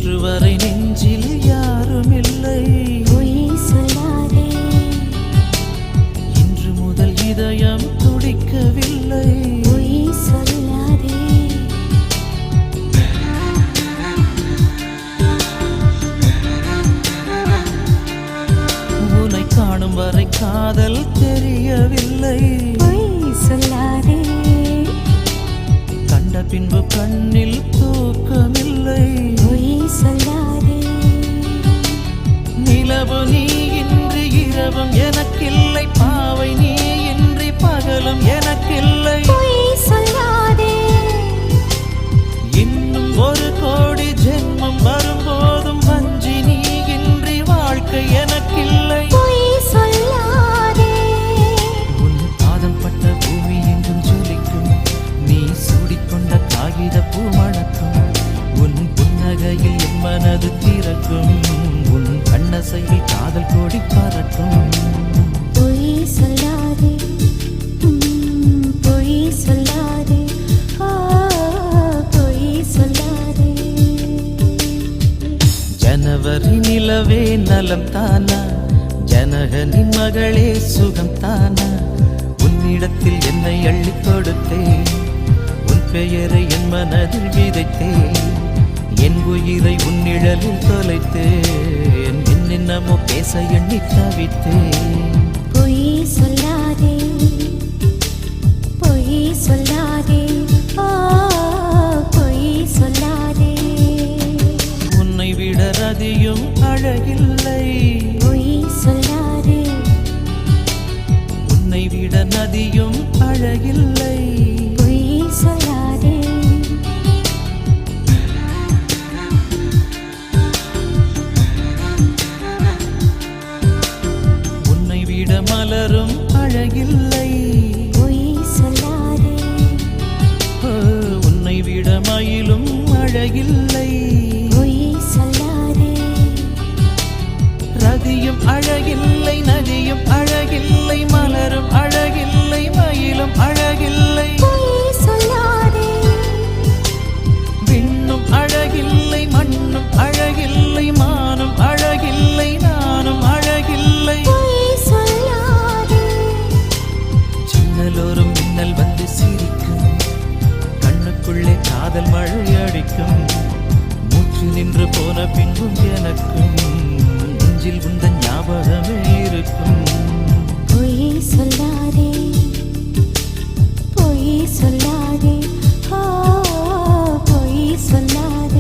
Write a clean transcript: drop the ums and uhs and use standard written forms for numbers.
இன்று வரை நெஞ்சில் யாரும் இல்லை. பொய் சொல்லாதே. இன்று முதல் இதயம் துடிக்கவில்லை. பொய் சொல்லாதே. உன்னை காணும் வரை காதல் தெரியவில்லை. பொய் சொல்லாதே. கண்ட பின்பு கண்ணில் தூக்கமில்லை. பொய் சொல்லாதே. நிலவு நீ இன்றி இரவும் எனக்கில்லை. பாவை நீ இன்றி பகலும் எனக்கில்லை. பொய் சொல்லாதே. இன்னும் ஒரு கோடி ஜென்மம் வரும்போதும் வஞ்சி நீ இன்றி வாழ்க்கை எனக்கில்லை. பொய் சொல்லாதே. உன் பாதம் பட்ட பூமி எங்கும் ஜொலிக்கும். நீ சூடிக்கொண்ட காகித பூ மணக்கும். உன் புன்னகையில் என் மனது திறக்கும். உன் கண்ணசையில் காதல் கோடி பறக்கும். பொய் சொல்லாதே. பொய் சொல்லாதே. பொய் சொல்லாதே. ஜனவரி நிலவே நலம் தானா? ஜனகனின் மகளே சுகம் தானா? உன்னிடத்தில் என்னை அள்ளி கொடுத்தேன். உன் பெயரை என் மனதில் விதைத்தேன். என் உயிரை உன் நிழலில் தொலைத்தேன். என்னென்னமோ பேச எண்ணி தவித்தேன். பொய் சொல்லாதே. பொய் சொல்லாதே. பொய் சொல்லாதே. உன்னை விட ரதியும் அழகில்லை. பொய் சொல்லாதே. உன்னை விட நதியும் அழகில்லை. பொய் சொல்லாதே. உன்னை விட மலரும் அழகில்லை. பொய் சொல்லாதே. உன்னை விட மயிலும் அழகில்லை. பொய் சொல்லாதே. ரதியும் அழகில்லை. நதியும் அழகில்லை. மலரும் அழகில்லை. மயிலும் அழகில்லை. பொய் சொல்லாதே. விண்ணும் அழகில்லை. மண்ணும் அழகில்லை. மானும் அழகில்லை. நானும் அழகில்லை. பொய் சொல்லாதே. சின்னலோரும் மின்னல் வந்து சிரிக்கும். கண்ணுக்குள்ளே காதல் மழை அடிக்கும். மூச்சு நின்று போன பின்பும் எனக்கும் நெஞ்சில் உந்தன் ஞாபகமே இருக்கும். பொய் சொல்லாதே. பொய் சொல்லாதே. பொய் சொல்லாதே.